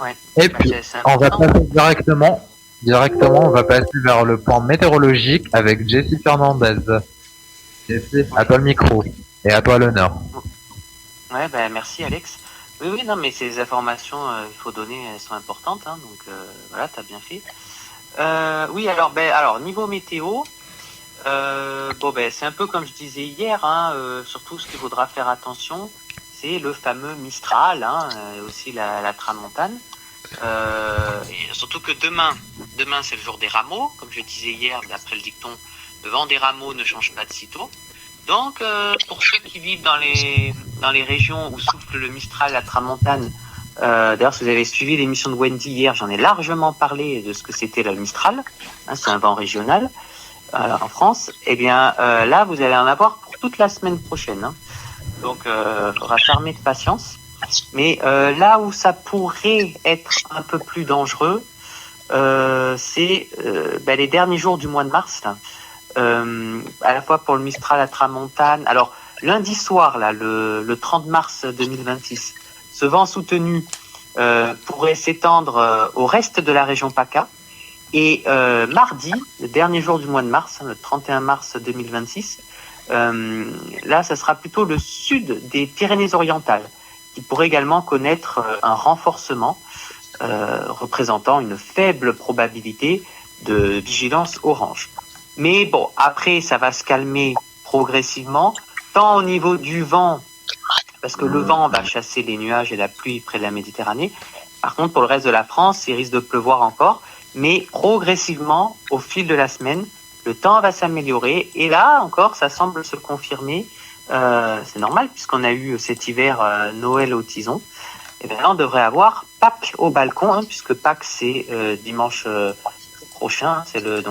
Ouais. Et Bah, puis, c'est on va important. passer directement, on va passer vers le point météorologique avec Jessie Fernandez. Jessie, à Oui. toi le micro et à toi l'honneur. Ouais, bah, merci Alex. Oui, oui, non, mais ces informations, il faut donner, elles sont importantes, hein, donc voilà, t'as bien fait. Oui, alors niveau météo, bon, ben, c'est un peu comme je disais hier, hein, surtout ce qu'il faudra faire attention, c'est le fameux Mistral, hein, et aussi la tramontane. Et surtout que demain c'est le jour des rameaux, comme je disais hier, d'après le dicton, le vent des rameaux ne change pas de sitôt. Donc, pour ceux qui vivent dans les régions où souffle le Mistral, la tramontane, d'ailleurs, si vous avez suivi l'émission de Wendy hier, j'en ai largement parlé de ce que c'était le Mistral. Hein, c'est un vent régional en France. Eh bien, là, vous allez en avoir pour toute la semaine prochaine. Hein. Donc, il faudra s'armer de patience. Mais là où ça pourrait être un peu plus dangereux, c'est les derniers jours du mois de mars. Là. À la fois pour le Mistral, la tramontane. Alors, lundi soir, là, le 30 mars 2026, ce vent soutenu pourrait s'étendre au reste de la région PACA. Et mardi, le dernier jour du mois de mars, le 31 mars 2026, là, ça sera plutôt le sud des Pyrénées-Orientales qui pourrait également connaître un renforcement représentant une faible probabilité de vigilance orange. Mais bon, après, ça va se calmer progressivement, tant au niveau du vent, parce que le vent va chasser les nuages et la pluie près de la Méditerranée. Par contre, pour le reste de la France, il risque de pleuvoir encore, mais progressivement, au fil de la semaine, le temps va s'améliorer. Et là, encore, ça semble se confirmer. C'est normal, puisqu'on a eu cet hiver Noël au tison. Et bien là, on devrait avoir Pâques au balcon, hein, puisque Pâques, c'est dimanche prochain, c'est le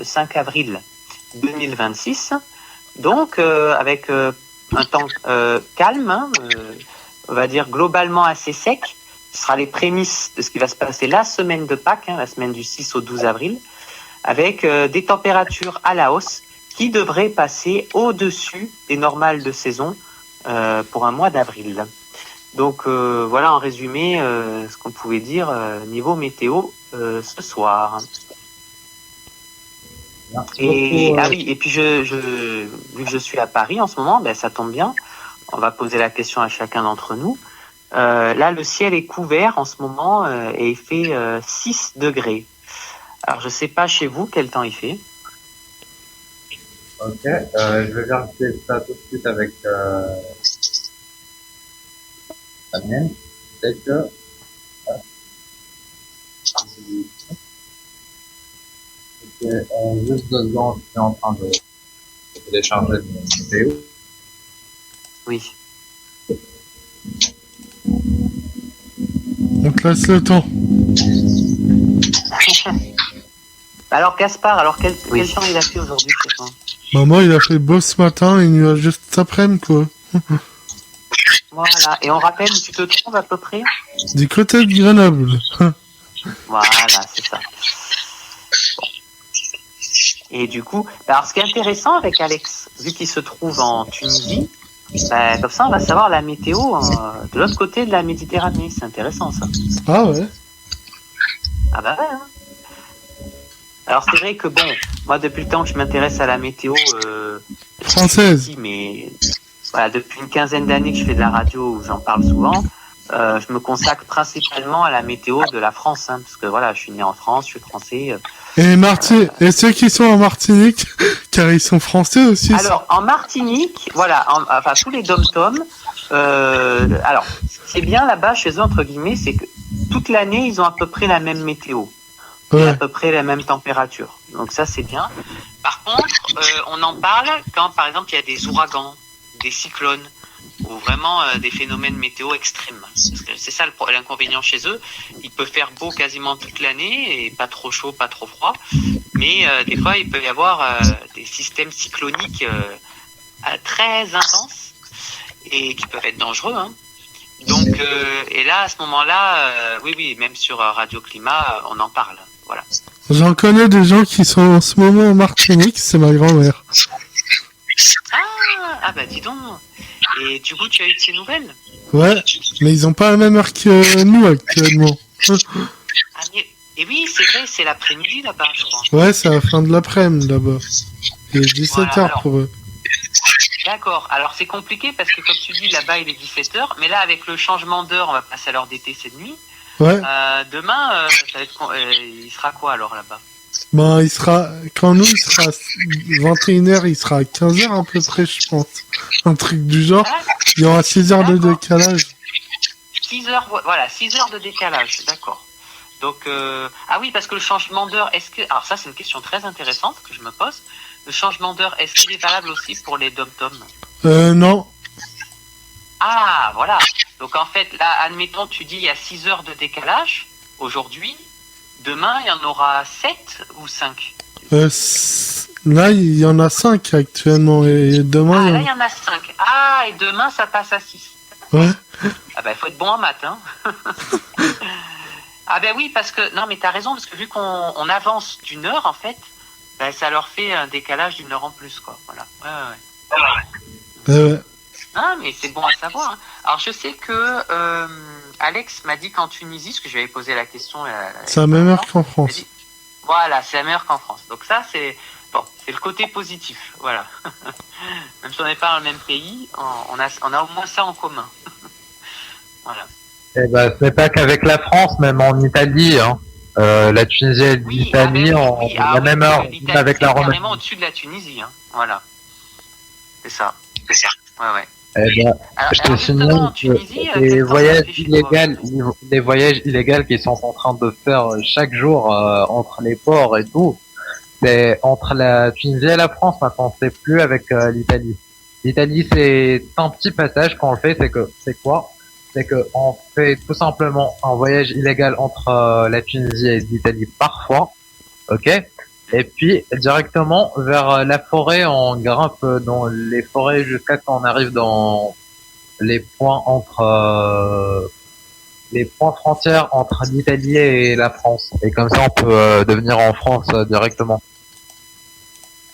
5 avril 2026. Donc, avec un temps calme, hein, on va dire globalement assez sec, ce sera les prémices de ce qui va se passer la semaine de Pâques, hein, la semaine du 6 au 12 avril, avec des températures à la hausse qui devraient passer au-dessus des normales de saison pour un mois d'avril. Donc voilà en résumé ce qu'on pouvait dire niveau météo ce soir. Et ah oui, et puis vu que je suis à Paris en ce moment, ben ça tombe bien. On va poser la question à chacun d'entre nous. Là, le ciel est couvert en ce moment et il fait 6 degrés. Alors, je sais pas chez vous quel temps il fait. Ok, je vais vérifier ça tout de suite avec la mienne. C'est que juste 2 secondes, je suis en train de télécharger une vidéo. Oui. On te laisse le temps. Alors, Gaspard, quel temps il a fait aujourd'hui chez toi? Maman, il a fait beau ce matin et nuage juste cet après-midi, quoi. Voilà. Et on rappelle où tu te trouves à peu près? Du côté de Grenoble. Voilà, c'est ça. Bon. Et du coup, alors ce qui est intéressant avec Alex, vu qu'il se trouve en Tunisie, comme ça on va savoir la météo de l'autre côté de la Méditerranée. C'est intéressant ça. Ah ouais. Ah bah ouais. Hein. Alors c'est vrai que bon, moi depuis le temps que je m'intéresse à la météo Française. Mais voilà, depuis une quinzaine d'années que je fais de la radio où j'en parle souvent, je me consacre principalement à la météo de la France, hein, parce que voilà, je suis né en France, je suis français. Et ceux qui sont en Martinique, car ils sont français aussi. Alors en Martinique, voilà, enfin tous les dom-toms. Alors, ce qui est bien là-bas chez eux entre guillemets, c'est que toute l'année ils ont à peu près la même météo. Ouais. Et à peu près la même température. Donc ça, c'est bien. Par contre, on en parle quand, par exemple, il y a des ouragans, des cyclones, ou vraiment des phénomènes météo extrêmes. Parce que c'est ça l'inconvénient chez eux. Il peut faire beau quasiment toute l'année, et pas trop chaud, pas trop froid. Mais des fois, il peut y avoir des systèmes cycloniques très intenses, et qui peuvent être dangereux, hein. Donc, et là, à ce moment-là, oui, même sur Radio Climat, on en parle. Voilà. J'en connais des gens qui sont en ce moment en Martinique, c'est ma grand-mère. Ah bah dis donc. Et du coup, tu as eu de ces nouvelles? Ouais, mais ils ont pas la même heure que nous actuellement. Ah, et oui, c'est vrai, c'est l'après-midi là-bas, je crois. Ouais, c'est à la fin de l'après-midi là-bas. Il est 17h Voilà, alors. pour eux. D'accord. Alors c'est compliqué parce que comme tu dis, là-bas il est 17h, mais là avec le changement d'heure, on va passer à l'heure d'été, c'est de nuit. Ouais. Demain, ça va être, il sera quoi alors là-bas? Ben, il sera, quand nous, il sera 21h, il sera à 15h à peu près, je pense. Un truc du genre. Ah, Il y aura 6 heures de d'accord. décalage. 6 heures, voilà, 6 heures de décalage, d'accord. Donc, ah oui, parce que le changement d'heure, est-ce que, alors ça c'est une question très intéressante que je me pose. Le changement d'heure, est-ce qu'il est valable aussi pour les dom-toms? Non. Ah, voilà. Donc en fait, là, admettons, tu dis il y a 6 heures de décalage aujourd'hui. Demain, il y en aura 7 ou 5? Là, il y en a 5 actuellement. Et demain, Ah, il y là, en il y en a 5. Ah, et demain, ça passe à 6. Ouais. Ah ben, il faut être bon en maths, hein. Ah ben oui, parce que... Non, mais t'as raison, parce que vu qu'on avance d'une heure, en fait, ben, ça leur fait un décalage d'une heure en plus, quoi. Voilà. Ouais. Ah, mais c'est bon à savoir, hein. Alors, je sais que Alex m'a dit qu'en Tunisie, parce que je lui avais posé la question... C'est la même heure qu'en France. dit, voilà, c'est la meilleure qu'en France. Donc ça, c'est... Bon, c'est le côté positif, voilà. Même si on n'est pas dans le même pays, on a au moins ça en commun. Voilà. Eh ben, ce n'est pas qu'avec la France, même en Italie, hein. La Tunisie et l'Italie ont la même heure avec la Roumanie. Carrément au-dessus de la Tunisie, hein. Voilà. C'est ça. Ouais, ouais. Eh ben, Alors, je te signale que les voyages illégaux qu'ils sont en train de faire chaque jour entre les ports et tout, c'est entre la Tunisie et la France maintenant, c'est plus avec l'Italie. L'Italie, c'est un petit passage qu'on le fait, c'est quoi? C'est que on fait tout simplement un voyage illégal entre la Tunisie et l'Italie parfois, ok? Et puis directement vers la forêt, on grimpe dans les forêts jusqu'à ce qu'on arrive dans les points les points frontières entre l'Italie et la France. Et comme ça, on peut devenir en France directement.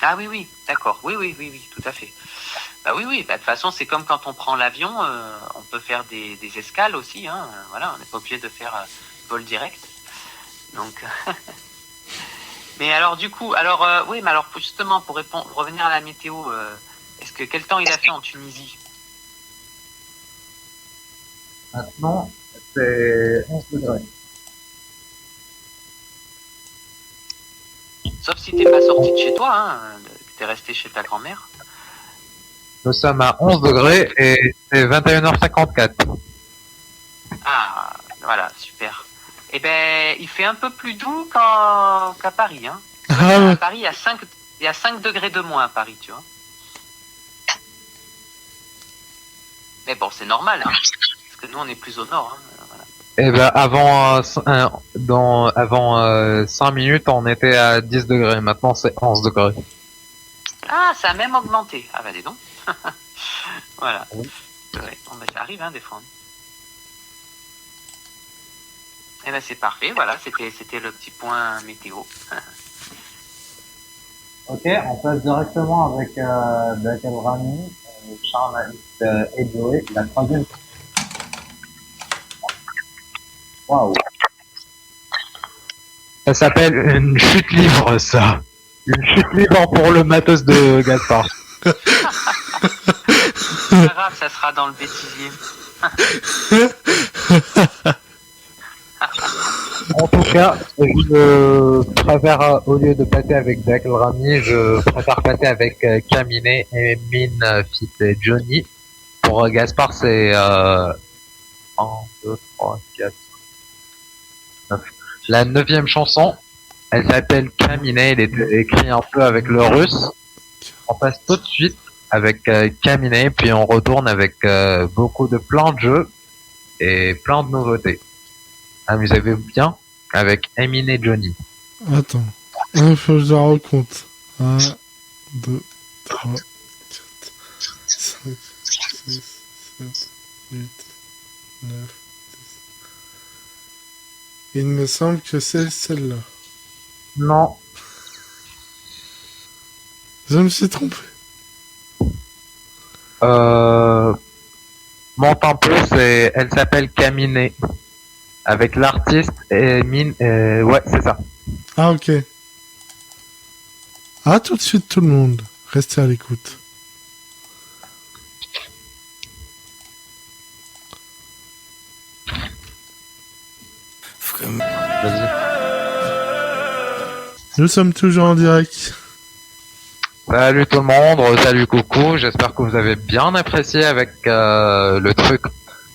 Ah oui, oui, d'accord. Oui, tout à fait. Bah oui, bah, de toute façon, c'est comme quand on prend l'avion, on peut faire des escales aussi, hein. Voilà, on n'est pas obligé de faire vol direct. Donc, mais alors du coup, oui, mais alors justement pour revenir à la météo, est-ce que quel temps il a fait en Tunisie? Maintenant, c'est 11 degrés. Sauf si t'es pas sorti de chez toi, hein, que t'es resté chez ta grand-mère. Nous sommes à 11 degrés et c'est 21h54. Ah, voilà, super. Eh ben, il fait un peu plus doux qu'à Paris, hein. À Paris, il y a 5 degrés de moins à Paris, tu vois. Mais bon, c'est normal, hein, parce que nous, on est plus au nord, hein, voilà. Eh ben, avant 5 minutes, on était à 10 degrés. Maintenant, c'est 11 degrés. Ah, ça a même augmenté. Ah bah dis donc. Voilà. Ouais, bon, bah, ça arrive, hein, des fois. Eh ben c'est parfait, voilà, c'était le petit point météo. Ok, on passe directement avec Black Rami, Charles et Joey, la troisième. Waouh. Ça s'appelle une chute libre, ça. Une chute libre pour le matos de Gaspard. C'est pas grave, ça sera dans le bêtisier. En tout cas, je préfère, au lieu de passer avec Black Rami, je préfère passer avec Kaminé et Mine fit Johnny. Pour Gaspard, c'est 1, 2, 3, 4, 9. La 9e chanson, elle s'appelle Kaminé, elle est écrite un peu avec le russe. On passe tout de suite avec Kaminé, puis on retourne avec beaucoup de plein de jeux et plein de nouveautés. Amusez-vous bien avec Emine et Johnny. Attends, il faut que je la recompte. 1, 2, 3, 4, 5, 6, 7, 8, 9, 10. Il me semble que c'est celle-là. Non. Je me suis trompé. Monte un peu, elle s'appelle Kaminé. avec l'artiste Emin. Ouais, c'est ça. Ah, ok. À tout de suite, tout le monde. Restez à l'écoute. Vas-y. Nous sommes toujours en direct. Salut tout le monde, salut coucou, j'espère que vous avez bien apprécié avec le truc,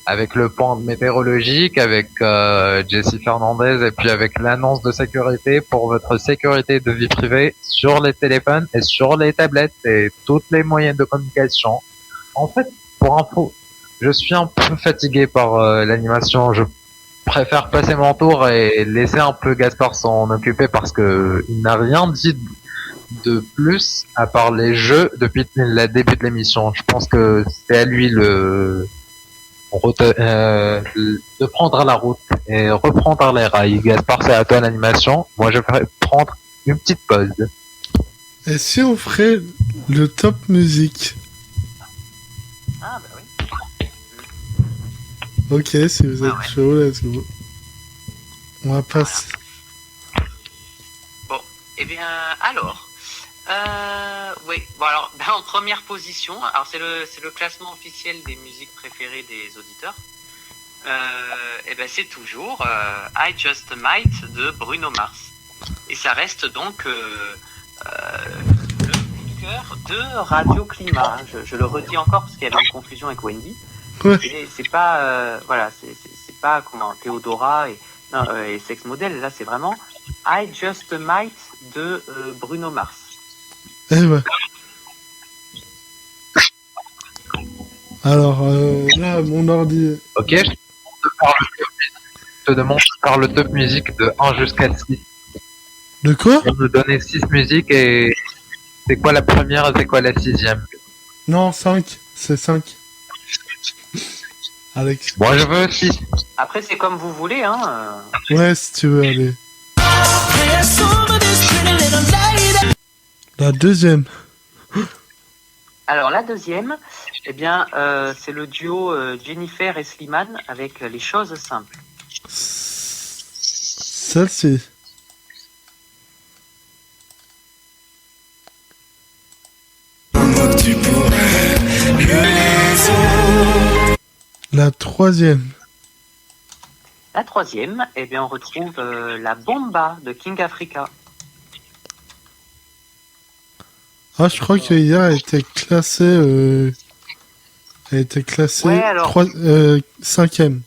avec le point météorologique, avec Jessie Fernandez et puis avec l'annonce de sécurité pour votre sécurité de vie privée sur les téléphones et sur les tablettes et tous les moyens de communication. En fait, pour info, je suis un peu fatigué par l'animation, je préfère passer mon tour et laisser un peu Gaspard s'en occuper parce que il n'a rien dit de plus à part les jeux depuis le début de l'émission. Je pense que c'est à lui de prendre la route et reprendre les rails. Gaspard, c'est à toi l'animation. Moi, je vais prendre une petite pause. Et si on ferait le top musique? Ah, bah oui. Ok, si vous êtes chaud, let's go. On va passer. Bon, eh bien, alors. Oui, bon alors, en première position, alors c'est le classement officiel des musiques préférées des auditeurs. Et ben c'est toujours I Just Might de Bruno Mars. Et ça reste donc le cœur de Radio Climat. Je le redis encore parce qu'il y avait une confusion avec Wendy. Ouais. C'est pas voilà, c'est pas comment Théodora et Sex Model. Là, c'est vraiment I Just Might de Bruno Mars. Eh ben. Alors, là, mon ordi... Ok, je te demande de faire le top musique de 1 jusqu'à 6. De quoi? On nous donner 6 musiques et c'est quoi la première et c'est quoi la 6e? Non, 5. C'est 5. Alex. Moi, je veux 6. Après, c'est comme vous voulez, hein. Ouais, si tu veux, aller. La deuxième. Alors, la deuxième, eh bien, c'est le duo Jennifer et Slimane avec Les Choses Simples. Celle-ci. La troisième. La troisième, eh bien, on retrouve La Bomba de King Africa. Ah, je crois que hier, elle était classée... Elle était classée Ouais, alors... 5e.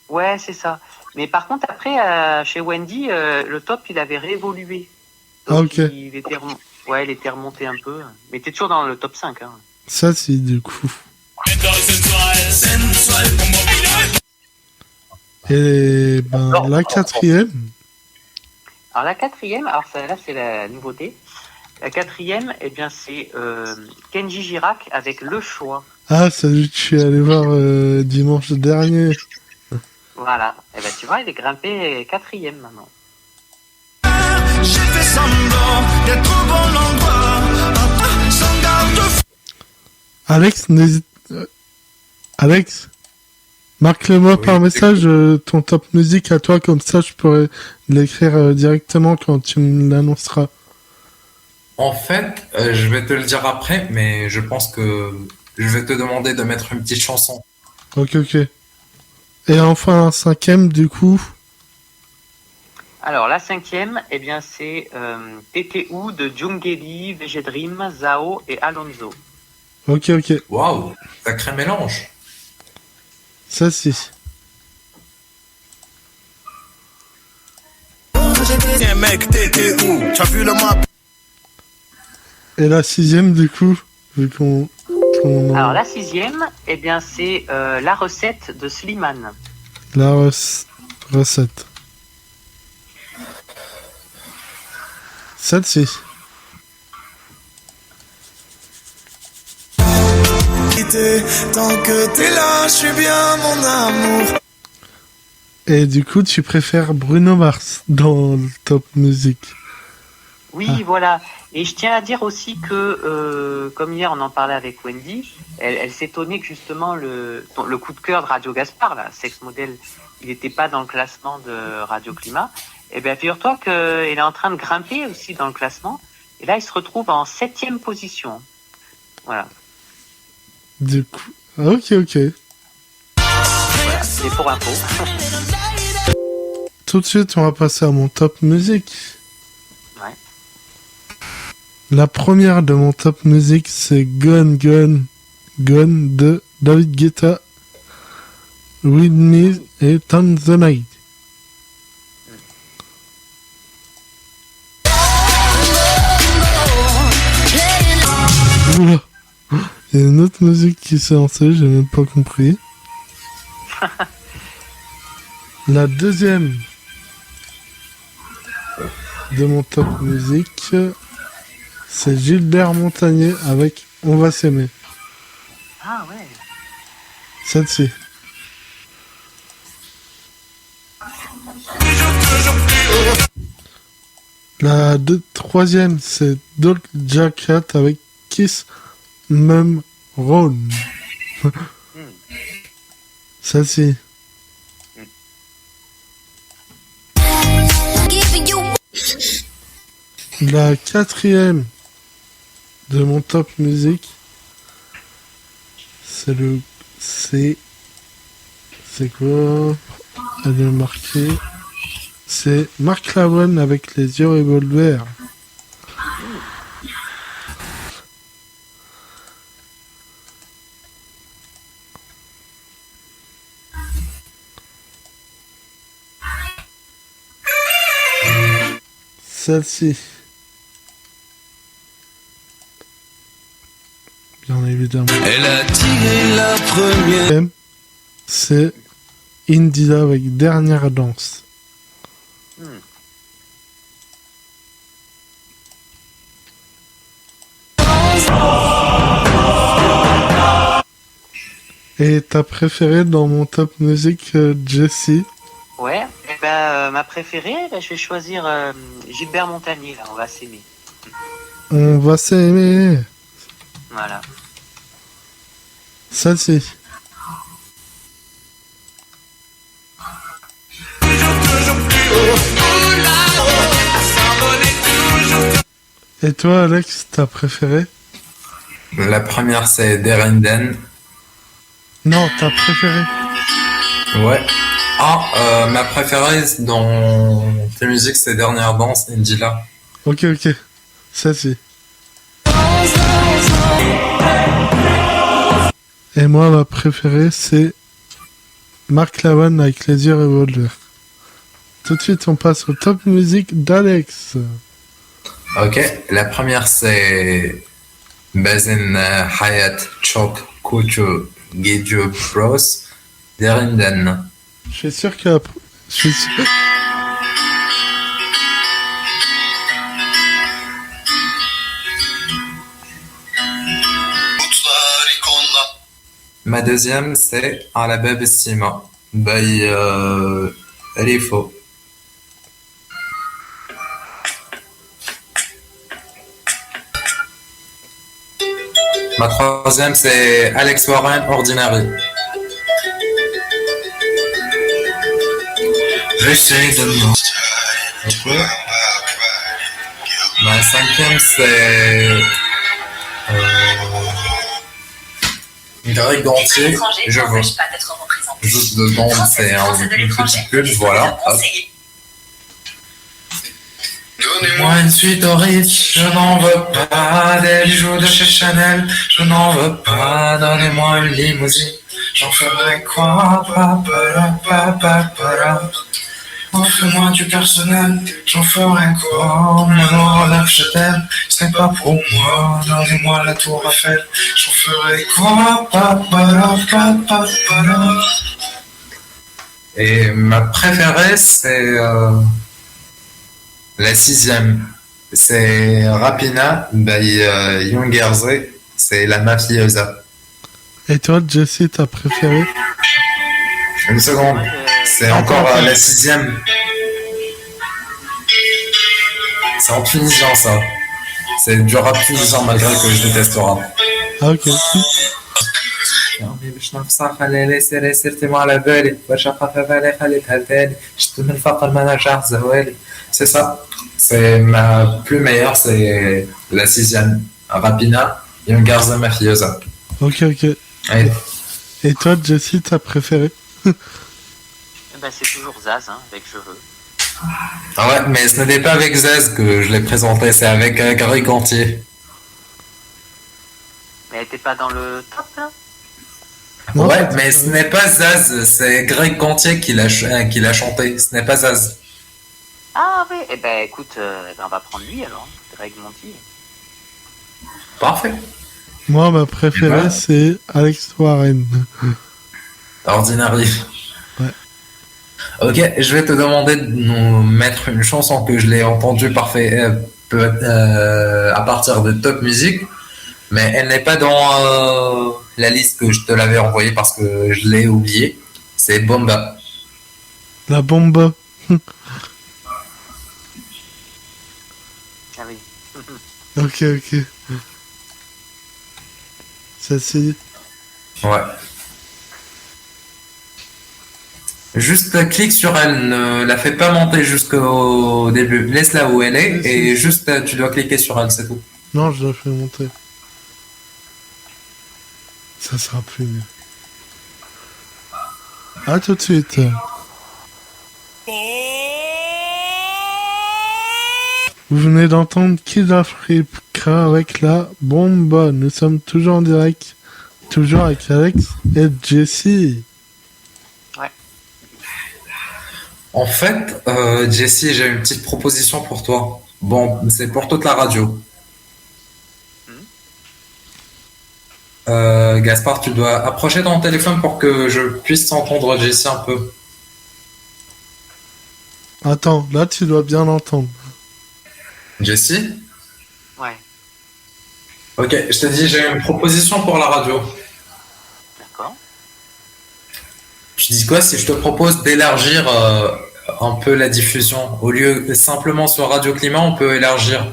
Ouais, c'est ça. Mais par contre, après, chez Wendy, le top, il avait réévolué. Donc, Ah, ok. il était remonté un peu. Mais t'es toujours dans le top 5. Hein. Ça, c'est du coup. Et ben, la quatrième. Alors, la quatrième, alors là, c'est la nouveauté. La quatrième, eh bien, c'est Kenji Girac avec Le Choix. Ah, celui que je suis allé voir dimanche dernier. Voilà. Et ben, tu vois, il est grimpé quatrième maintenant. J'ai fait semblant d'être au bon endroit, sans garde. Alex, n'hésite... Alex, marque-le-moi par message ton top musique à toi, comme ça je pourrais l'écrire directement quand tu me l'annonceras. En fait, je vais te le dire après, mais je pense que je vais te demander de mettre une petite chanson. Ok. Et enfin, un cinquième, du coup. Alors, la cinquième, eh bien, c'est TTU de Djungeli, VG Dream, Zao et Alonso. Ok. Waouh, sacré mélange. Ça, si. Tiens mec, t'étais où? Tu as vu le map? Et la sixième, du coup, vu qu'on... Alors, la sixième, eh bien, c'est La Recette de Slimane. La recette. Celle-ci. Tant que t'es là, je suis bien mon amour. Et du coup, tu préfères Bruno Mars dans le top musique? Oui, Ah. voilà. Et je tiens à dire aussi que, comme hier on en parlait avec Wendy, elle s'étonnait que justement le coup de cœur de Radio Gaspard, là, Sex Model, il n'était pas dans le classement de Radio Climat. Eh bien, figure-toi qu'il est en train de grimper aussi dans le classement. Et là, il se retrouve en 7e position. Voilà. Du coup, ok. Voilà. C'est pour info. Tout de suite, on va passer à mon top musique. Ouais. La première de mon top musique, c'est Gone de David Guetta, With Me et Turn the Night. Oula. Il y a une autre musique qui s'est lancée, j'ai même pas compris. La deuxième de mon top musique, c'est Gilbert Montagné avec On va s'aimer. Ah ouais. Celle-ci. La troisième, c'est Doja Cat avec Kiss Mum Run. Celle-ci. La quatrième de mon top musique, c'est quoi? Elle est marquée. C'est Mark Lavoine avec les yeux revolver. Celle-ci. Bien évidemment. Elle a tiré la première. C'est Indila avec Dernière danse. Et ta préférée dans mon top musique, Jessie? Ouais. Eh ben, ma préférée, je vais choisir Gilbert Montagné, là. On va s'aimer. On va s'aimer. Voilà. Celle-ci. Et toi, Alex, ta préférée? La première, c'est Derinden. Non, ta préférée. Ouais. Ah, ma préférée dans tes musiques, c'est Dernière Danse, Indila. Ok. Celle-ci. Et moi, ma préférée, c'est Mark Lavoine avec les yeux revolver. Tout de suite, on passe au top musique d'Alex. Ok. La première, c'est Bazin Hayat Chok Kuchu Gidju Bros, Derinden. Je suis sûr que... Je suis sûr... Ma deuxième, c'est Ala Bab Sima, by Rifo. Ma troisième, c'est Alex Warren, Ordinary. J'essaie de me... Ok. Ma cinquième, c'est... Greg Gantier, je veux. Juste dedans, c'est une petite pub, voilà. Hop. Donnez-moi une suite au riche, je n'en veux pas des bijoux de chez Chanel, je n'en veux pas, donnez-moi une limousine, j'en ferai quoi, offrez-moi du personnel, j'en ferai quoi, mon là je t'aime, ce n'est pas pour moi, donnez-moi la tour Eiffel, j'en ferai quoi, Et ma préférée, c'est la sixième. C'est Rapina by Young Erzé. C'est la mafiosa. Et toi, Jessie, ta préférée? Une seconde. C'est encore la sixième. C'est en tunisien, ça. C'est du rap tunisien, malgré que je déteste le rap. Ah, ok. يعني باش نفصح خليلي سيري سيرتي ما على بالي باش ابقى في بالي خليتها لتالي شفت من الفقر ما نرجع زوالي. C'est ça. C'est ma plus meilleure, c'est la 6e. Rapina, Young Garza Mafiosa. Ok, ok. Ouais. Et toi, Jessie, t'as préféré? Eh ben, c'est toujours Zaz, hein, avec Je veux. Ah ouais, mais ce n'est pas avec Zaz que je l'ai présenté, c'est avec Gary Gontier. Mais elle était pas dans le top, là? Non, Ouais, mais ce n'est pas Zaz, c'est Greg Gontier qui l'a chanté, ce n'est pas Zaz. Ah oui, eh ben écoute, eh ben, on va prendre lui alors, Greg Monty. Parfait. Moi, ma préférée, Ouais. c'est Alex Warren. Ordinary. Ouais. Ok, je vais te demander de nous mettre une chanson que je l'ai entendue à partir de Top Music, mais elle n'est pas dans la liste que je te l'avais envoyée parce que je l'ai oubliée. C'est Bomba. La bombe. Ah oui. Ok, ok. Ça, c'est... Ouais. Juste clique sur elle, ne la fais pas monter jusqu'au début. Laisse-la où elle est Oui, et si. juste tu dois cliquer sur elle, c'est tout. Non, je la fais monter. Ça sera plus mieux. À tout de suite. Vous venez d'entendre Kid Africa avec la bombe. Nous sommes toujours en direct. Toujours avec Alex et Jessie. En fait, Jessie, j'ai une petite proposition pour toi. Bon, c'est pour toute la radio. Gaspard, tu dois approcher ton téléphone pour que je puisse entendre Jessie un peu. Attends, là tu dois bien l'entendre. Jessie? Ouais, Ok, je te dis, j'ai une proposition pour la radio. d'accord. Je dis quoi si je te propose d'élargir un peu la diffusion? Au lieu simplement sur Radio Climat, on peut élargir.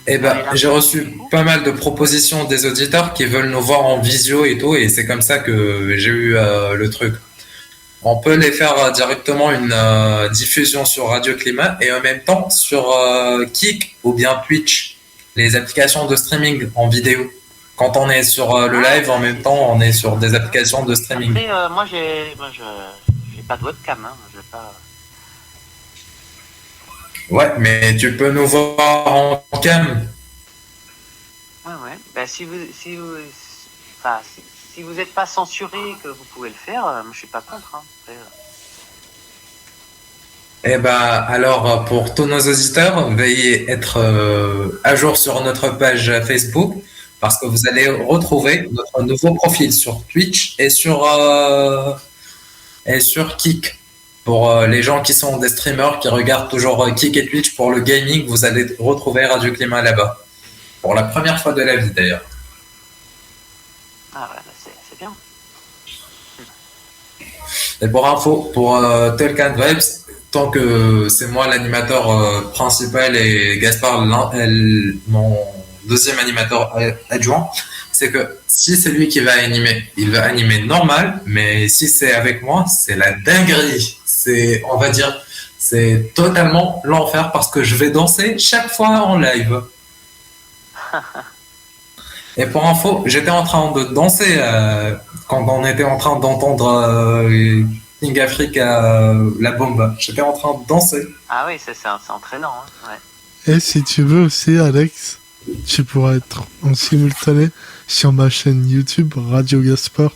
Eh ben, j'ai reçu pas mal de propositions des auditeurs qui veulent nous voir en visio et tout, et c'est comme ça que j'ai eu le truc. On peut les faire directement une diffusion sur Radio Climat et en même temps sur Kik ou bien Twitch, les applications de streaming en vidéo. Quand on est sur le live, en même temps, on est sur des applications de streaming. Après, moi, j'ai pas de webcam, hein. Je vais pas... Ouais, mais tu peux nous voir en cam. Ouais. Ben, si vous êtes pas censuré, que vous pouvez le faire, moi, je suis pas contre, hein. Après, Eh ben, alors, pour tous nos auditeurs, veuillez être à jour sur notre page Facebook parce que vous allez retrouver notre nouveau profil sur Twitch et sur Kik. Pour les gens qui sont des streamers qui regardent toujours Kik et Twitch pour le gaming, vous allez retrouver Radio Climat là-bas. Pour la première fois de la vie d'ailleurs. Ah ouais, c'est bien. Et pour info, pour Talk and Vibes, tant que c'est moi l'animateur principal et Gaspard mon deuxième animateur adjoint, c'est que si c'est lui qui va animer, il va animer normal, mais si c'est avec moi, c'est la dinguerie. On va dire, c'est totalement l'enfer parce que je vais danser chaque fois en live. Et pour info, j'étais en train de danser quand on était en train d'entendre King Africa, la bombe. J'étais en train de danser. Ah oui, c'est entraînant, hein. Ouais. Et si tu veux aussi, Alex, tu pourras être en simultané sur ma chaîne YouTube Radio Gaspard.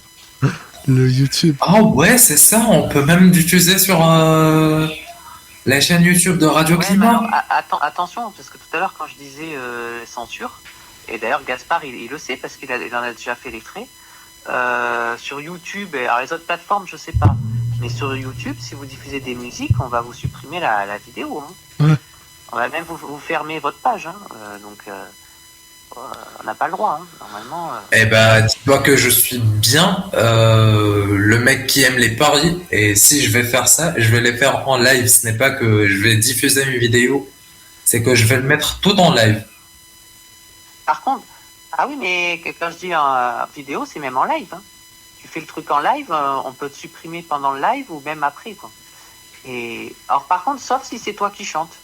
Le YouTube. Ah ouais, c'est ça. On peut même l'utiliser sur la chaîne YouTube de Radio Ouais, Climat. bah alors, attention, parce que tout à l'heure, quand je disais censure, et d'ailleurs Gaspard, il le sait parce qu'il en a déjà fait les frais, sur YouTube, et alors les autres plateformes, je sais pas, mais sur YouTube, si vous diffusez des musiques, on va vous supprimer la vidéo. Hein. Ouais. On va même vous fermer votre page. Hein. Donc, On n'a pas le droit, hein. Normalement. Eh ben, dis-toi que je suis bien le mec qui aime les paris. Et si je vais faire ça, je vais les faire en live. Ce n'est pas que je vais diffuser une vidéo, c'est que je vais le mettre tout en live. Par contre, ah oui, mais quand je dis en vidéo, c'est même en live, hein. Tu fais le truc en live, on peut te supprimer pendant le live ou même après, quoi. Et alors, par contre, sauf si c'est toi qui chantes.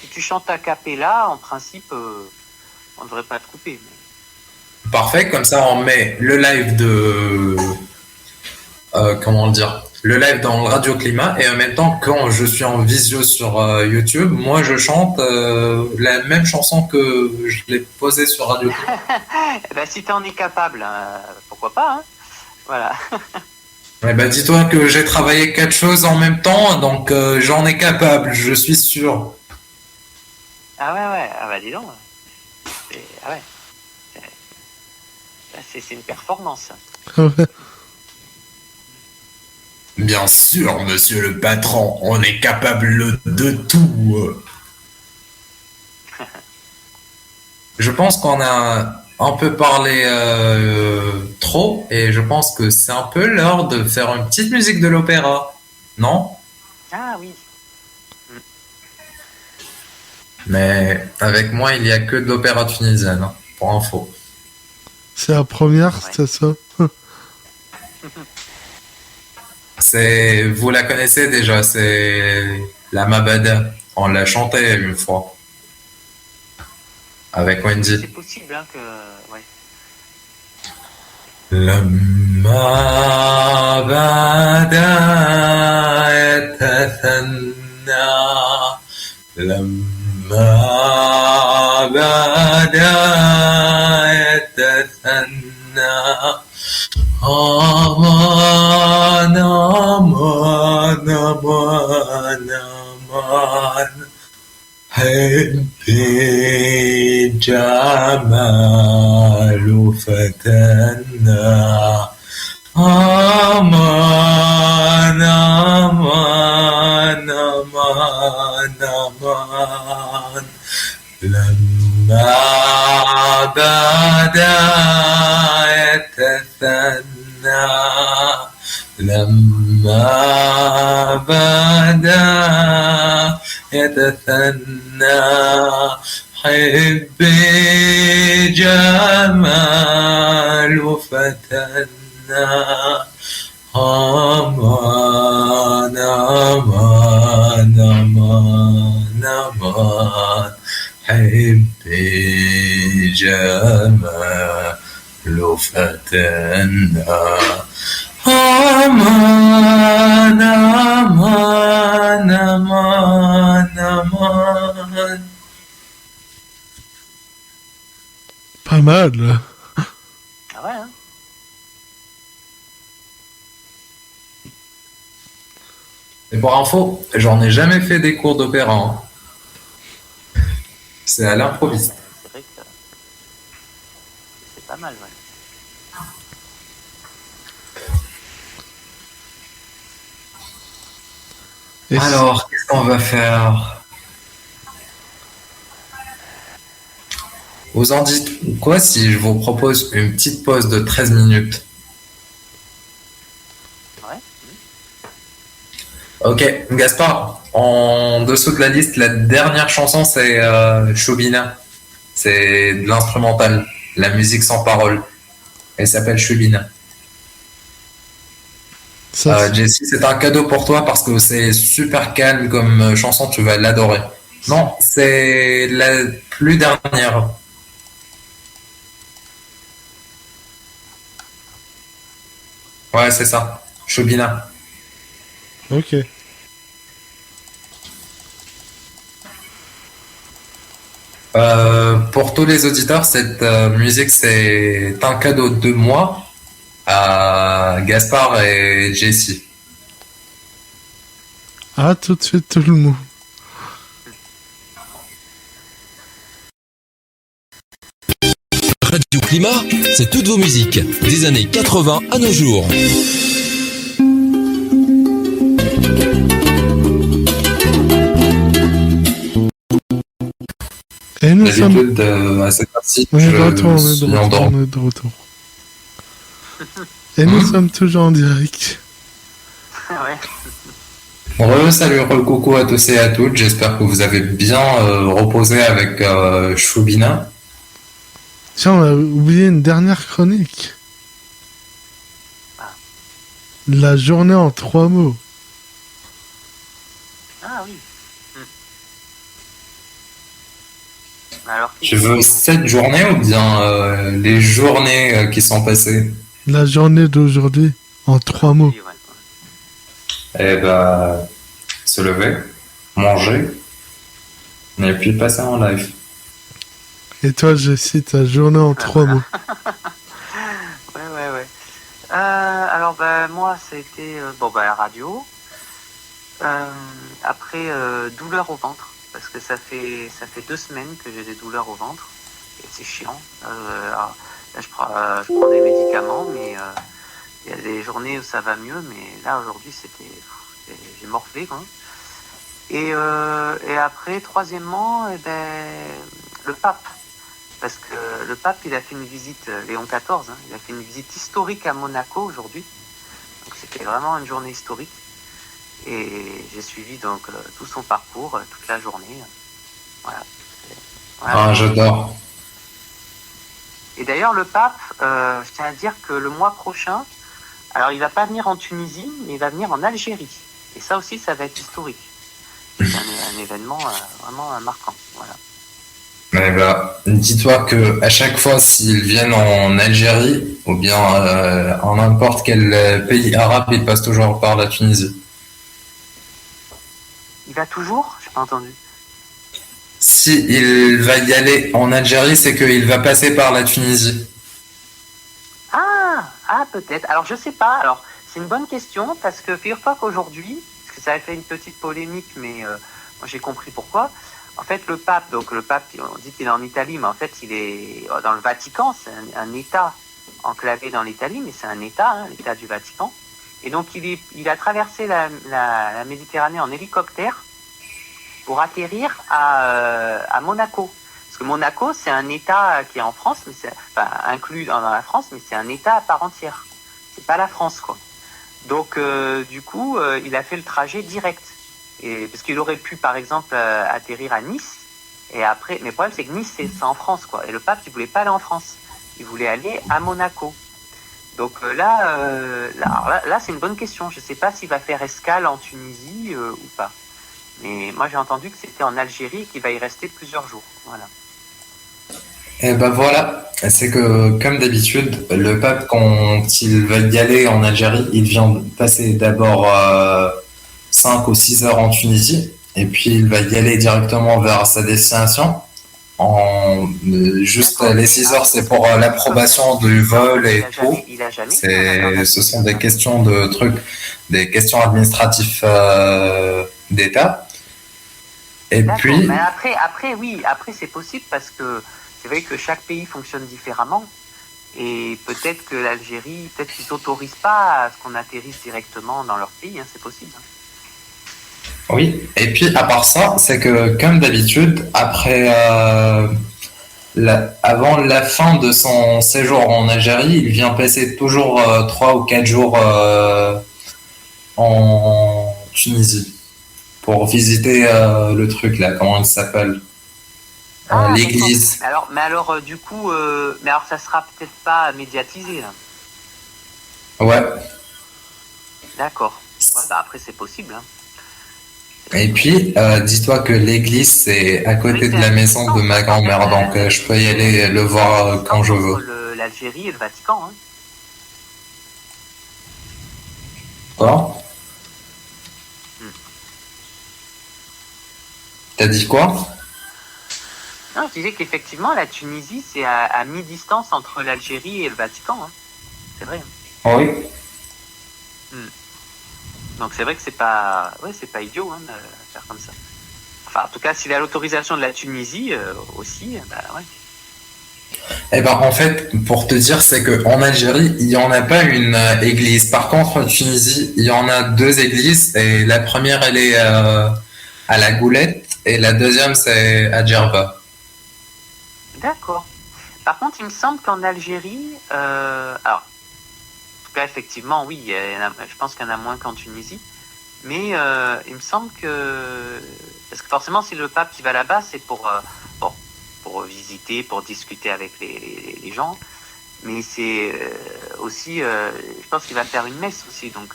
Si tu chantes a cappella, en principe, on ne devrait pas te couper. Mais... Parfait, comme ça on met le live de... comment dire, le live dans le Radio Climat et en même temps quand je suis en visio sur YouTube, moi je chante la même chanson que je l'ai posée sur Radio Climat. Ben, si tu en es capable, pourquoi pas, hein. Voilà. Eh ben, dis-toi que j'ai travaillé 4 choses en même temps, donc j'en ai capable, je suis sûr. Ah ouais, ah bah dis donc. Ah ouais. C'est une performance. Ah ouais. Bien sûr, monsieur le patron, on est capable de tout. Je pense qu'on a un peu parlé trop et je pense que c'est un peu l'heure de faire une petite musique de l'opéra, non? Ah oui. Mais avec moi, il n'y a que de l'opéra tunisienne, hein, pour info. C'est la première, Ouais. c'est ça. Vous la connaissez déjà, c'est la Mabada. On l'a chantée une fois. Avec Wendy. C'est possible, hein, que... Ouais. لما بدا يتثنى لما بدا يتثنى أمان أمان أمان أمان حبي جمال فتنا أمان أمان أمان أمان لما بدا يتثنى لما بدا يتثنى حبي جمال فتنا أمان أمان أمان أمان حبي جمال فتنا أمان أمان أمان أمان. Pas mal. Ah ouais, hein. Et pour info, j'en ai jamais fait des cours d'opéra, hein. C'est à l'improviste. C'est vrai que c'est pas mal, ouais. Et Alors, qu'est-ce qu'on va faire? Vous en dites quoi si je vous propose une petite pause de 13 minutes? Ouais. Ok, Gaspard, en dessous de la liste, la dernière chanson c'est Choubina. C'est de l'instrumental, la musique sans parole. Elle s'appelle Choubina. ça, c'est- Jessie, c'est un cadeau pour toi parce que c'est super calme comme chanson, tu vas l'adorer. Non, c'est la plus dernière. Ouais, c'est ça. Choubina. Ok. Pour tous les auditeurs, cette musique, c'est un cadeau de moi à Gaspard et Jessie. Ah, tout de suite, tout le monde. Radio Climat, c'est toutes vos musiques, des années 80 à nos jours. Et nous sommes... d'habitude, à cette heure-ci, On est de je retour, on est de suis retour, endormi. on est de retour. Et nous sommes toujours en direct. Ouais. Salut, coucou à tous et à toutes. J'espère que vous avez bien reposé avec Choubina. Tiens, on a oublié une dernière chronique. Ah. La journée en 3 mots. Ah oui. Alors, Tu veux cette journée ou bien les journées qui sont passées? La journée d'aujourd'hui en 3 mots. Oui, ouais. Eh ben, se lever, manger, et puis passer en live. Et toi, je cite la journée en 3 mots. Ouais. Alors, moi, ça a été la radio. Après, douleur au ventre, parce que ça fait 2 semaines que j'ai des douleurs au ventre, et c'est chiant. Alors, là, je prends des médicaments, mais il y a des journées où ça va mieux, mais là, aujourd'hui, j'ai morflé, quoi. Et après, troisièmement, le pape. Parce que le pape, il a fait une visite, Léon XIV, il a fait une visite historique à Monaco aujourd'hui. Donc c'était vraiment une journée historique. Et j'ai suivi donc tout son parcours, toute la journée. Voilà. Ah, j'adore. Et d'ailleurs, le pape, je tiens à dire que le mois prochain, alors il va pas venir en Tunisie, mais il va venir en Algérie. Et ça aussi, ça va être historique. C'est un événement vraiment marquant. Voilà. Eh ben, dis-toi que à chaque fois s'ils viennent en Algérie ou bien en n'importe quel pays arabe, ils passent toujours par la Tunisie. Il va toujours? J'ai pas entendu. Si il va y aller en Algérie, c'est qu'il va passer par la Tunisie. Ah, peut-être. Alors, je sais pas. Alors, c'est une bonne question parce que figure-toi qu'aujourd'hui, parce que ça a fait une petite polémique, mais moi j'ai compris pourquoi. En fait, le pape, on dit qu'il est en Italie, mais en fait, il est dans le Vatican. C'est un État enclavé dans l'Italie, mais c'est un État, l'État du Vatican. Et donc, il a traversé la Méditerranée en hélicoptère pour atterrir à Monaco. Parce que Monaco, c'est un État qui est en France, mais inclus dans la France, mais c'est un État à part entière. C'est pas la France, quoi. Donc, du coup, il a fait le trajet direct. Et, parce qu'il aurait pu, par exemple, atterrir à Nice. Et après, mais le problème, c'est que Nice, c'est en France, quoi. Et le pape, il voulait pas aller en France. Il voulait aller à Monaco. Donc là, c'est une bonne question. Je sais pas s'il va faire escale en Tunisie ou pas. Mais moi, j'ai entendu que c'était en Algérie et qu'il va y rester plusieurs jours. Voilà. Et ben voilà, c'est que comme d'habitude, le pape, quand il va y aller en Algérie, il vient passer d'abord 5 ou 6 heures en Tunisie, et puis il va y aller directement vers sa destination. Juste les 6 heures, c'est pour l'approbation du vol et tout. Ce sont des questions de trucs, des questions administratives d'État. Et puis. Mais après c'est possible parce que c'est vrai que chaque pays fonctionne différemment. Et peut-être que l'Algérie, peut-être qu'ils s'autorisent pas à ce qu'on atterrisse directement dans leur pays, c'est possible. Oui, et puis à part ça, c'est que comme d'habitude, après, avant la fin de son séjour en Algérie, il vient passer toujours 3 ou 4 jours en Tunisie pour visiter le truc là, comment il s'appelle, l'église. Mais alors du coup, ça sera peut-être pas médiatisé là. Ouais. D'accord. Ouais, après c'est possible. Et puis, dis-toi que l'église, c'est à côté de la maison de ma grand-mère, donc je peux y aller le voir quand je veux. L'Algérie et le Vatican. Quoi? T'as dit quoi? Non, je disais qu'effectivement, la Tunisie, c'est à mi-distance entre l'Algérie et le Vatican. C'est vrai. Oui. Donc c'est vrai que c'est pas idiot de faire comme ça. Enfin, en tout cas, s'il a l'autorisation de la Tunisie aussi, ouais. Eh ben, en fait, pour te dire, c'est que en Algérie, il y en a pas une église. Par contre, en Tunisie, il y en a 2 églises, et la première, elle est à la Goulette, et la deuxième, c'est à Djerba. D'accord. Par contre, il me semble qu'en Algérie, alors, en tout cas, effectivement, oui, je pense qu'il y en a moins qu'en Tunisie, mais il me semble que, parce que forcément, si le pape qui va là-bas, c'est bon, pour visiter, pour discuter avec les gens, mais c'est aussi, je pense qu'il va faire une messe aussi, donc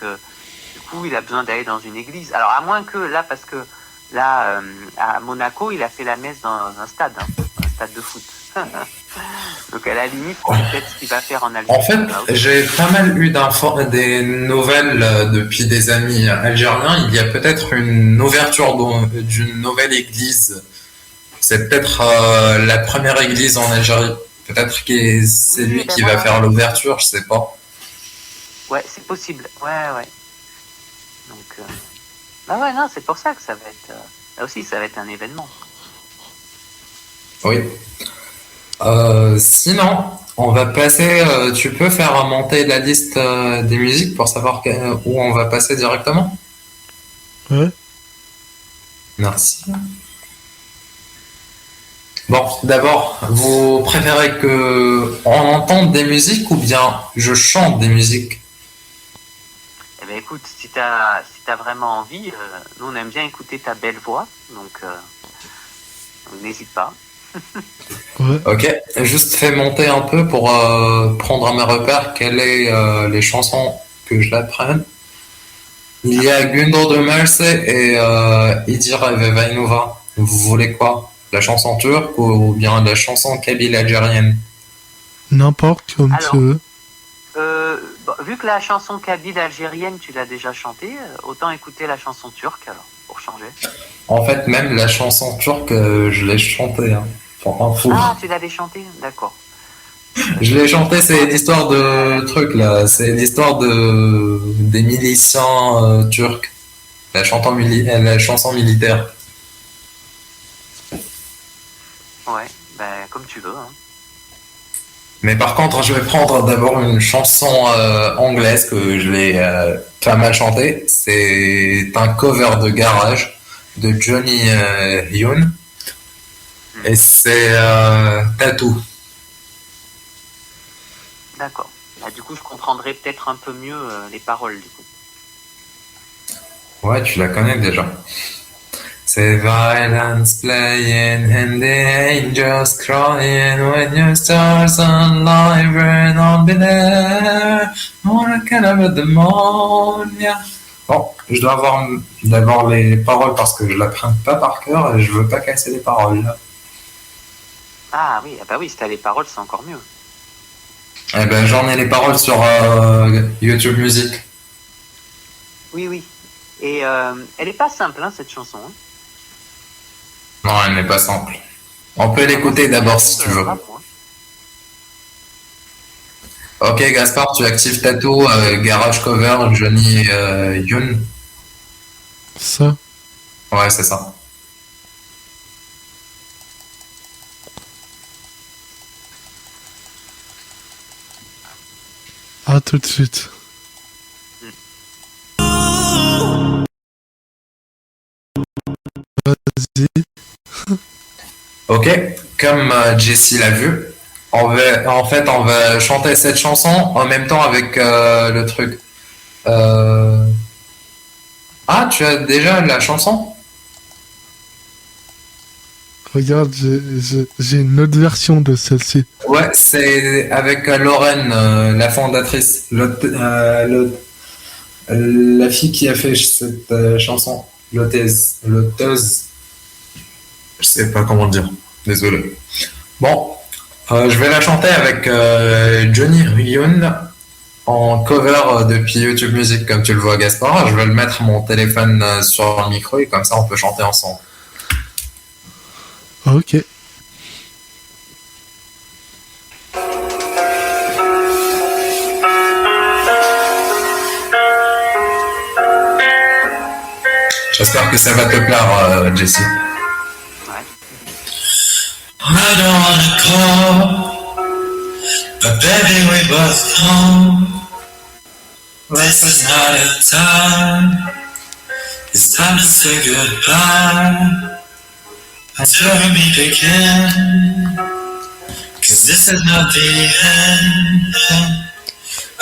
du coup, il a besoin d'aller dans une église. Alors, à moins que là, parce que là, à Monaco, il a fait la messe dans un stade de foot. Donc, à la limite, c'est peut-être ce qu'il va faire en Algérie. En fait, j'ai pas mal eu des nouvelles depuis des amis algériens. Il y a peut-être une ouverture d'une nouvelle église. C'est peut-être la première église en Algérie. Peut-être que c'est Oui, lui ben qui voilà. va faire l'ouverture, je sais pas. Ouais, c'est possible. Ouais. Donc, bah ouais, non, c'est pour ça que ça va être, là aussi, ça va être un événement. Oui. Sinon, on va passer. Tu peux faire monter la liste des musiques pour savoir où on va passer directement? Ouais. Merci. Bon, d'abord, vous préférez que on entende des musiques ou bien je chante des musiques? Eh ben écoute, si t'as vraiment envie, nous on aime bien écouter ta belle voix, donc n'hésite pas. Ouais. Ok, juste fais monter un peu pour prendre à mes repères quelles sont les chansons que je l'apprenne. Il y a Gundo de Merce et Idira Vevainova. Vous voulez quoi? La chanson turque ou bien la chanson kabyle algérienne? N'importe, comme Alors, tu veux. Bon, vu que la chanson kabyle algérienne, tu l'as déjà chantée, autant écouter la chanson turque alors, pour changer. En fait, même la chanson turque, je l'ai chantée, hein, pour info. Ah, tu l'avais chantée? D'accord. Je l'ai chantée, c'est l'histoire de truc là, c'est l'histoire des miliciens turcs, la chanson militaire. Ouais, ben comme tu veux. Hein. Mais par contre, je vais prendre d'abord une chanson anglaise que je l'ai pas mal chantée. C'est un cover de Garage de Johnny Yoon et c'est Tattoo. D'accord. Bah, du coup, je comprendrai peut-être un peu mieux les paroles du coup. Ouais, tu la connais déjà. C'est violence playing and the angels crying when your stars align when I'll be there. On a kind of a demonia. Bon, je dois avoir d'abord les paroles parce que je l'apprends pas par cœur et je veux pas casser les paroles. Ah oui, ah bah oui, si t'as les paroles, c'est encore mieux. Eh ben, j'en ai les paroles sur YouTube Music. Oui. Et elle est pas simple, hein, cette chanson. Hein. Non, elle n'est pas simple. On peut l'écouter d'abord si tu veux. Bravo, hein. Ok, Gaspard, tu actives Tattoo, Garage Cover, Johnny Yoon. Ça. Ouais, c'est ça. À tout de suite. Vas-y. Ok, comme Jessie l'a vu, on va chanter cette chanson en même temps avec le truc. Ah, tu as déjà la chanson? Regarde, j'ai une autre version de celle-ci. Ouais, c'est avec Lorraine, la fondatrice, la fille qui a fait cette chanson, l'auteuse. Je sais pas comment dire, désolé. Bon, je vais la chanter avec Johnny Yoon en cover depuis YouTube Music, comme tu le vois, Gaspard. Je vais le mettre mon téléphone sur le micro et comme ça on peut chanter ensemble. Ok. J'espère que ça va te plaire, Jessie. Ouais. I don't wanna call, but baby we both know this is not a time. It's time to say goodbye until we meet again. this is not the end.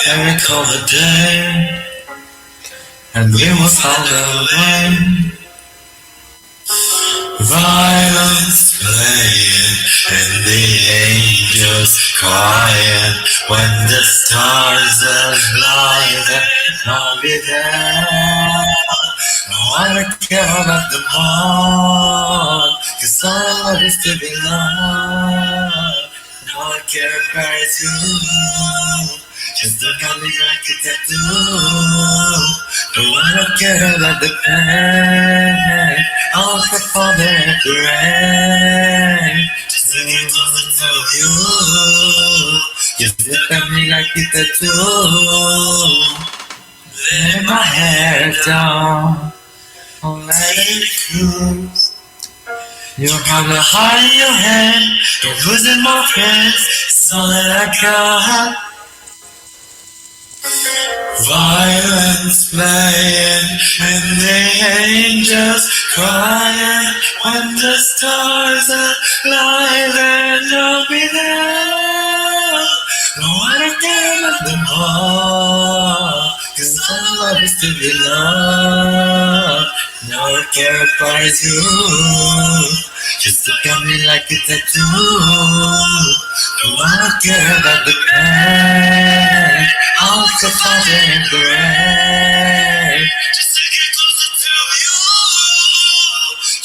There will come a day, and we will find a way. Violence playing and the angels crying when the stars are blinded. I'll be there. No, I don't care about the moon, 'cause all I is to be loved. No, I care about you. Just look at me like a tattoo. No, I don't care about the pain. I'll perform it rain. Just look at you. Just look at me like a tattoo. Lay my hair down. I'll let it cruise. You have a heart in your hand. Don't lose it, my friends. It's all that I got. Violence playing and the angels crying when the stars are light and I'll be there. No, I don't care about them all, 'cause all love is to be loved. No, I care about you. Just look at me like a tattoo. No, I don't care about the pain. I'll survive and break. Just to get closer to you.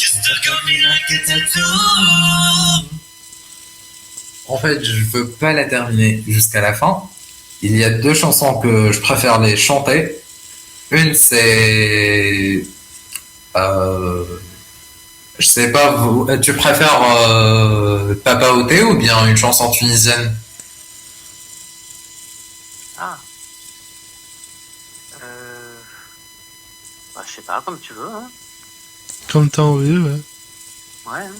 Just look at me like a tattoo. En fait, je veux pas la terminer jusqu'à la fin. Il y a deux chansons que je préfère les chanter. Une, c'est... je sais pas, tu préfères Papa Outé ou bien une chanson tunisienne? Ah. Bah, je sais pas, comme tu veux. Hein. Comme t'as envie, ouais. Ouais. Hein.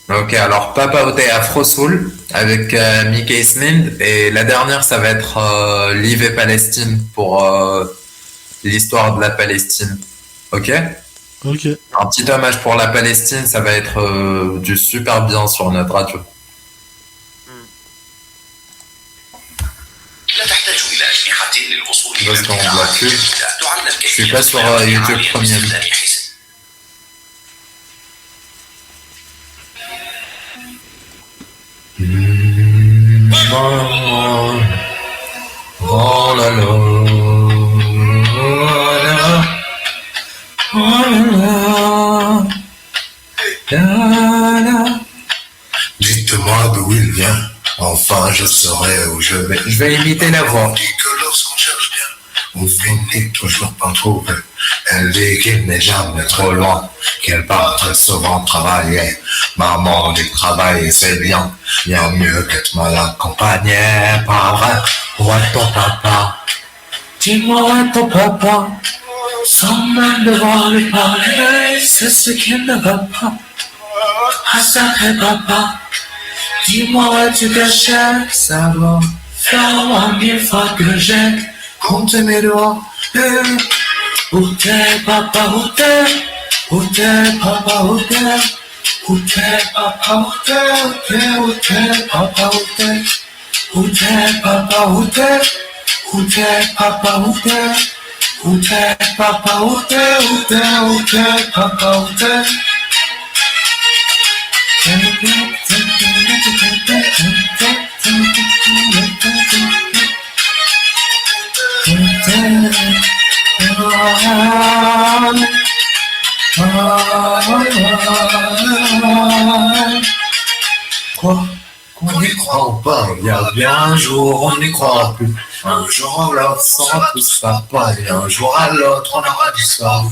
Ok, alors Papa Outé Afro Soul avec Mickey Smith et la dernière ça va être Liv et Palestine pour l'histoire de la Palestine. Ok? Ok. Un petit hommage pour la Palestine, ça va être du super bien sur notre radio. Parce qu'on ne voit plus. Je suis pas sur YouTube Premium. Oh là là. Dites-moi d'où il vient, enfin je saurai où je vais. Je vais imiter la voix. On dit que lorsqu'on cherche bien, on finit toujours par trouver. Elle dit qu'il n'est jamais trop loin, qu'elle part très souvent travailler. Maman dit que travailler c'est bien, bien mieux qu'être mal accompagné. Pas vrai, où est ton papa? Dis-moi où est ton papa? Sans même devoir lui parler, c'est ce qui ne va pas. Ah sacré papa, dis-moi où es-tu caché? Ça va faire moins 1000 fois que j'ai compté mes doigts. Où t'es papa, où t'es? Où t'es papa, où t'es? Où t'es papa, où t'es? Où t'es papa, où t'es? Où t'es papa, où t'es? Où t'es papa, où t'es? Où t'es papa, où t'es? Où t'es, où t'es papa, où t'es? Quoi? On n'y croit pas, il y a bien un jour on n'y croit plus. Un jour à l'autre, on sera tous papa, et un jour à l'autre, on aura disparu.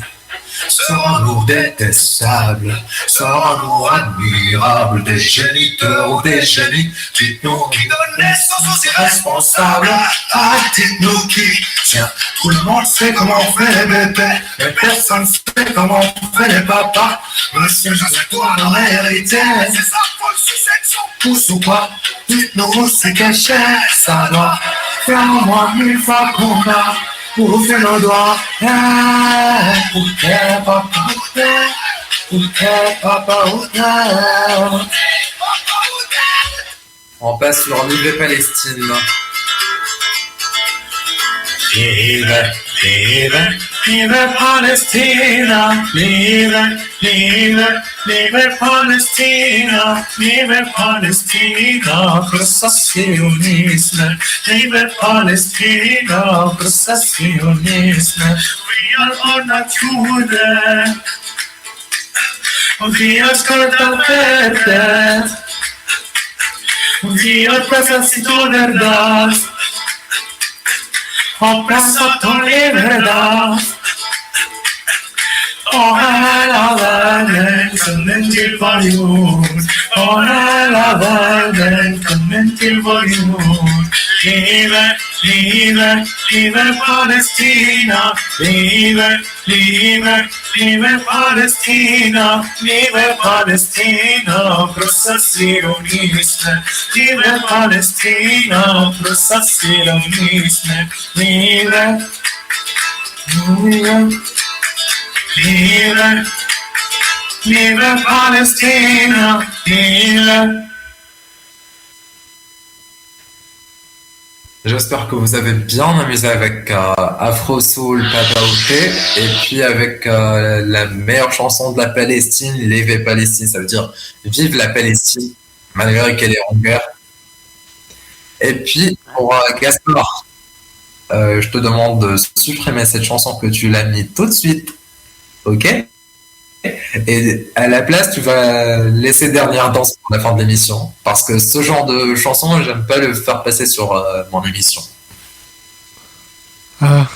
Sera-nous détestables, sera-nous admirables, des géniteurs ou des génies, dites-nous qui donne naissance aux irresponsables. Ah, dites-nous qui, tiens, tout le monde sait comment on fait les bébés, mais personne sait comment on fait les papas. Monsieur, je sais toi en réalité, c'est ça, faut le succès, pouce ou pas, dites-nous où c'est caché, ça doit faire au moins 1000 fois qu'on a ouvert nos doigts. Où t'es papa, où t'es? Où t'es papa, où t'es? On passe sur Libre Palestine. Liebe, Liebe, Liebe Palästina, Liebe, Liebe, Liebe Palästina, Liebe Palästina, großes Zionismus, Liebe Palästina, großes Zionismus. We are all not Juden, und wir scordan verde, und wir presenziamo verdad. Oppressato libertà. Ojalá valen con mentir volume. Ojalá valen con mentir volume. Liebe, Liebe, Liebe Palästina. Liebe, Liebe, Liebe Palästina. Liebe Palästina. Großes Zionismus. Liebe Palästina. Großes Zionismus. Liebe, Liebe. Liebe, Liebe Palästina, Liebe. J'espère que vous avez bien amusé avec Afro Soul Papa Outé et puis avec la meilleure chanson de la Palestine, Live Palestine, ça veut dire vive la Palestine, malgré qu'elle est en guerre. Et puis pour Gaspard, je te demande de supprimer cette chanson que tu l'as mis tout de suite, ok? Et à la place, tu vas laisser Dernière Danse pour la fin de l'émission. Parce que ce genre de chanson, j'aime pas le faire passer sur mon émission. Ah,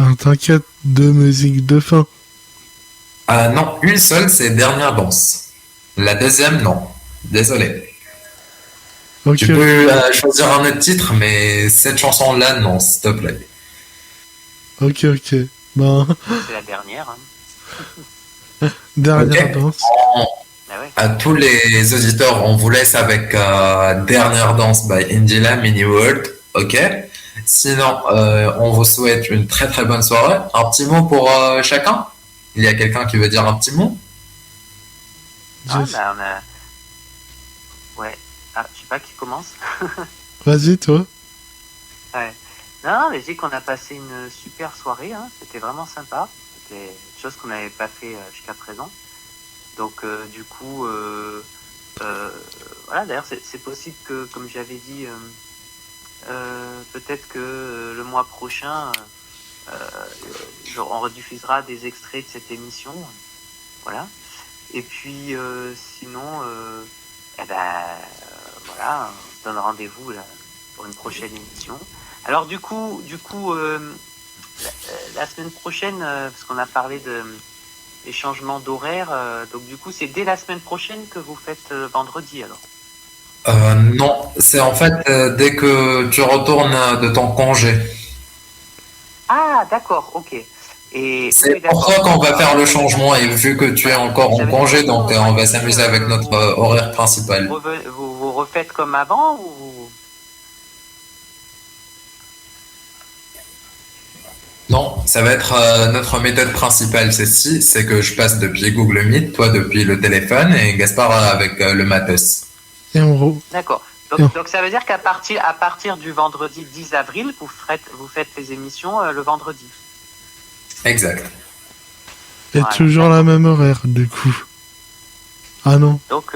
ben, t'inquiète, 2 musiques de fin. Ah non, une seule, c'est Dernière Danse. La deuxième, non. Désolé. Ok. Tu peux choisir un autre titre, mais cette chanson-là, non, s'il te plaît. Ok. Ben, C'est la dernière. Hein. Dernière Ok. danse. Ah ouais. À tous les auditeurs, on vous laisse avec Dernière Danse by Indila Mini World, ok? Sinon, on vous souhaite une très très bonne soirée. Un petit mot pour chacun? Il y a quelqu'un qui veut dire un petit mot? Ah, Yes. bah, on a... Ouais. Ah, je sais pas qui commence. Vas-y, toi. Ouais. Non, mais je dis qu'on a passé une super soirée. Hein. C'était vraiment sympa. C'était une chose qu'on n'avait pas fait jusqu'à présent. Donc, du coup, voilà. D'ailleurs, c'est possible que, comme j'avais dit, peut-être que le mois prochain, on rediffusera des extraits de cette émission. Voilà. Et puis, sinon, voilà, on se donne rendez-vous là, pour une prochaine émission. Alors, du coup, la semaine prochaine, parce qu'on a parlé des changements d'horaire, donc du coup, c'est dès la semaine prochaine que vous faites vendredi, alors? Non, c'est en fait dès que tu retournes de ton congé. Ah, d'accord, ok. Et C'est oui, pour d'accord. ça qu'on va faire le changement et vu que tu es encore en congé, donc on va s'amuser avec notre horaire principal. Vous refaites comme avant ou... Non, ça va être notre méthode principale, celle-ci, c'est que je passe depuis Google Meet, toi depuis le téléphone et Gaspard avec le matos. Et on D'accord. Non. Donc ça veut dire qu'à partir du vendredi 10 avril, vous faites les émissions le vendredi. Exact. Et Voilà. toujours la même horaire, du coup. Ah non. Donc,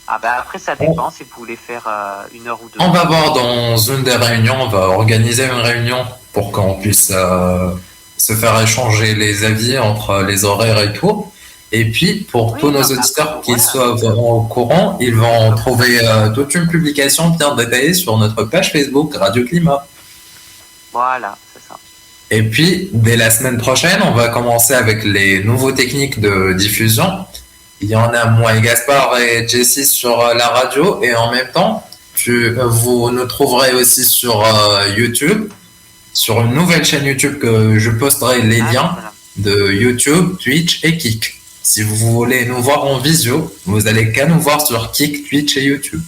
après, ça dépend si vous voulez faire 1 heure ou 2. On va voir dans une des réunions, on va organiser une réunion pour qu'on puisse se faire échanger les avis entre les horaires et tout. Et puis, pour Oui, tous nos non, auditeurs qui voilà. soient au courant, ils vont trouver toute une publication bien détaillée sur notre page Facebook Radio Climat. Voilà, c'est ça. Et puis, dès la semaine prochaine, on va commencer avec les nouveaux techniques de diffusion. Il y en a moi et Gaspard et Jessie sur la radio. Et en même temps, vous nous trouverez aussi sur YouTube, sur une nouvelle chaîne YouTube que je posterai les liens Voilà. de YouTube, Twitch et Kik. Si vous voulez nous voir en visio, vous allez qu'à nous voir sur Kik, Twitch et YouTube.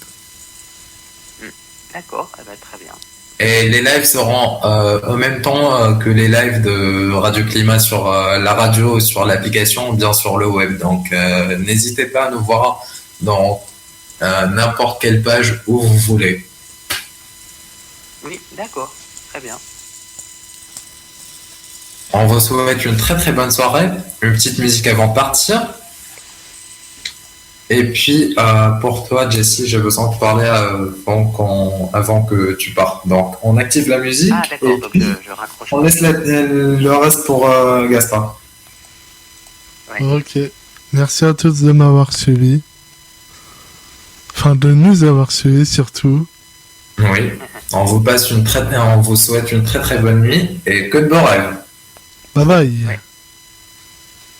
D'accord, très bien. Et les lives seront en même temps que les lives de Radio Climat sur la radio, sur l'application, ou bien sur le web. Donc n'hésitez pas à nous voir dans n'importe quelle page où vous voulez. Oui, d'accord. Très bien. On vous souhaite une très très bonne soirée, une petite musique avant de partir. Et puis, pour toi, Jessie, j'ai besoin de parler avant que tu partes. Donc, on active la musique Ah, d'accord, et donc puis je raccroche. on laisse le reste pour Gaspard. Ouais. Ok. Merci à tous de m'avoir suivi. Enfin, de nous avoir suivis surtout. Oui. On vous souhaite une très très bonne nuit et que de beaux rêves. Bye bye. Ouais.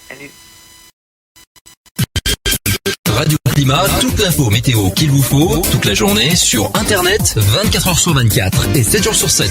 Salut. Radio Climat, toute l'info météo qu'il vous faut, toute la journée, sur Internet, 24h sur 24 et 7 jours sur 7.